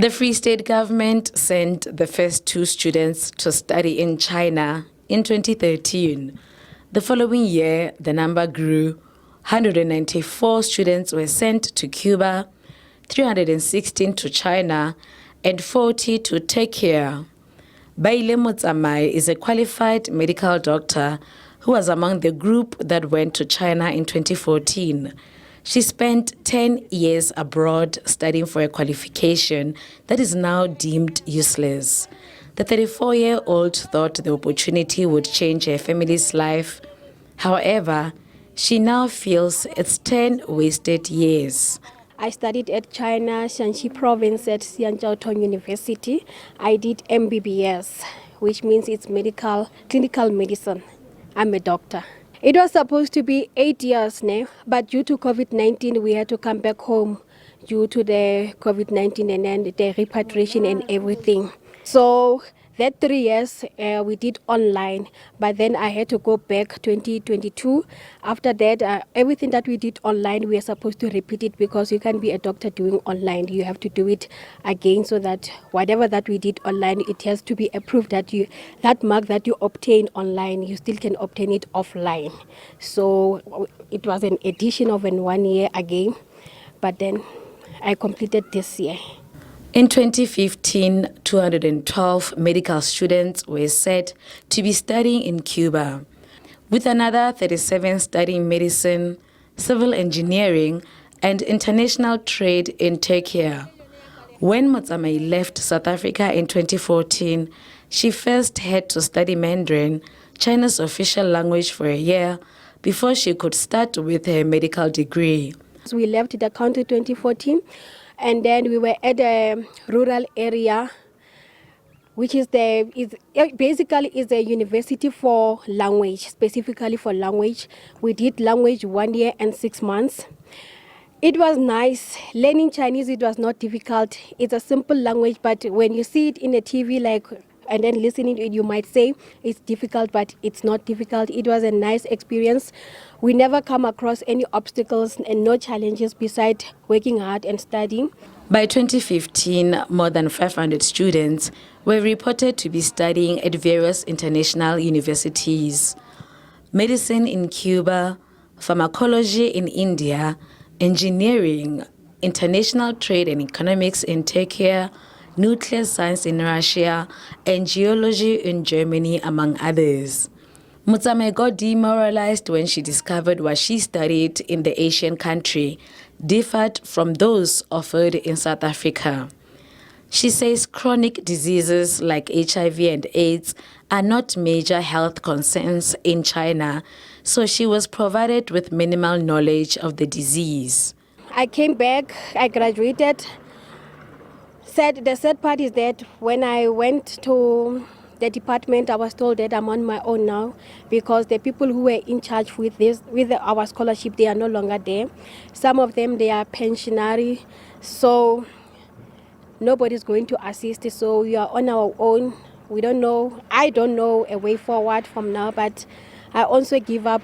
The Free State government sent the first 2 students to study in China in 2013. The following year, the number grew. 194 students were sent to Cuba, 316 to China, and 40 to Turkey. Baile Motsamai is a qualified medical doctor who was among the group that went to China in 2014. She spent 10 years abroad studying for a qualification that is now deemed useless. The 34-year-old thought the opportunity would change her family's life. However, she now feels it's 10 wasted years. I studied at China, Shanxi province at Xianjiao University. I did MBBS, which means it's clinical medicine. I'm a doctor. It was supposed to be 8 years now, but due to COVID-19, we had to come back home due to the COVID-19 and then the repatriation and everything. So that 3 years we did online, but then I had to go back 2022. After that, everything that we did online, we are supposed to repeat it because you can't be a doctor doing online. You have to do it again so that whatever that we did online, it has to be approved that that mark that you obtain online, you still can obtain it offline. So it was an addition of 1 year again, but then I completed this year. In 2015, 212 medical students were said to be studying in Cuba, with another 37 studying medicine, civil engineering, and international trade in Turkey. When Motsamai left South Africa in 2014, she first had to study Mandarin, China's official language, for a year before she could start with her medical degree. So we left the country in 2014. And then we were at a rural area, which is basically is a university for language, specifically for language. We did language 1 year and 6 months. It was nice. Learning Chinese, it was not difficult. It's a simple language, but when you see it in the TV, and then listening to it, you might say it's difficult, but it's not difficult. It was a nice experience. We never come across any obstacles and no challenges besides working hard and studying. By 2015, more than 500 students were reported to be studying at various international universities. Medicine in Cuba, pharmacology in India, engineering, international trade and economics in Turkey, nuclear science in Russia, and geology in Germany, among others. Motsamai got demoralized when she discovered what she studied in the Asian country differed from those offered in South Africa. She says chronic diseases like HIV and AIDS are not major health concerns in China, so she was provided with minimal knowledge of the disease. I came back, I graduated. The sad part is that when I went to the department, I was told that I'm on my own now because the people who were in charge with our scholarship, they are no longer there. Some of them, they are pensionary, so nobody's going to assist. So we are on our own. We don't know. I don't know a way forward from now, but I also give up.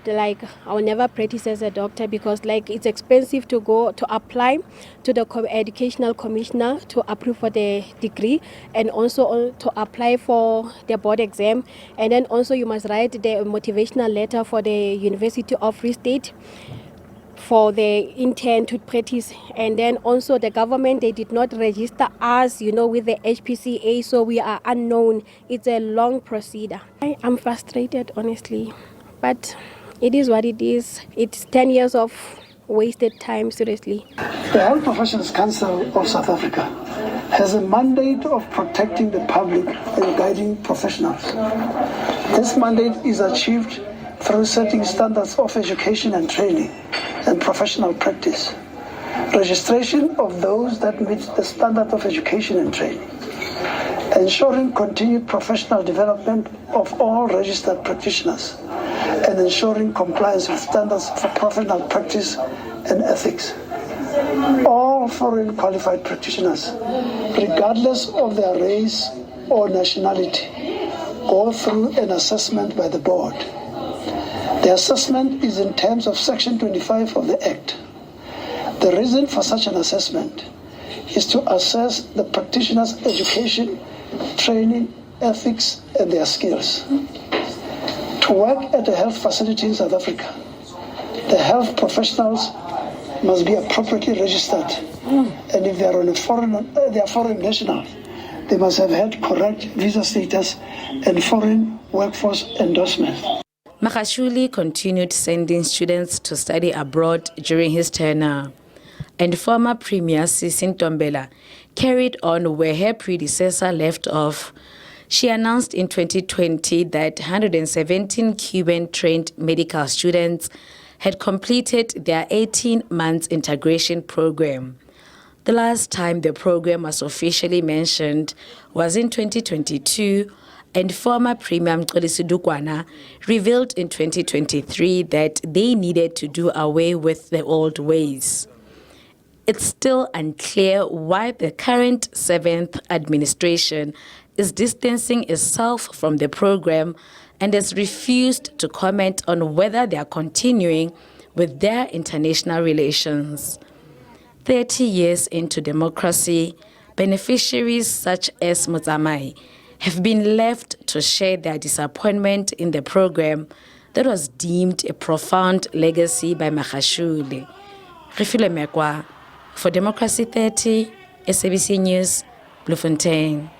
I'll never practice as a doctor because it's expensive to go to apply to the educational commissioner to approve for the degree, and also to apply for the board exam, and then also you must write the motivational letter for the University of Free State for the intern to practice. And then also the government, they did not register us, with the HPCSA, so we are unknown. It's a long procedure. I'm frustrated, honestly. But it is what it is. It's 10 years of wasted time, seriously. The Health Professions Council of South Africa has a mandate of protecting the public and guiding professionals. This mandate is achieved through setting standards of education and training and professional practice, registration of those that meet the standard of education and training, ensuring continued professional development of all registered practitioners, and ensuring compliance with standards for professional practice and ethics. All foreign qualified practitioners, regardless of their race or nationality, go through an assessment by the board. The assessment is in terms of Section 25 of the Act. The reason for such an assessment is to assess the practitioners' education, training, ethics, and their skills. To work at a health facility in South Africa, the health professionals must be appropriately registered, and if they are foreign nationals, they must have had correct visa status and foreign workforce endorsement. Magashule continued sending students to study abroad during his tenure, and former Premier Ace Magashule carried on where her predecessor left off. She announced in 2020 that 117 Cuban-trained medical students had completed their 18-month integration program. The last time the program was officially mentioned was in 2022, and former Premier Mxolisi revealed in 2023 that they needed to do away with the old ways. It's still unclear why the current 7th administration is distancing itself from the program and has refused to comment on whether they are continuing with their international relations. 30 years into democracy, beneficiaries such as Motsamai have been left to share their disappointment in the program that was deemed a profound legacy by Magashule. Refile Mekwa, for Democracy 30, SABC News, Bloemfontein.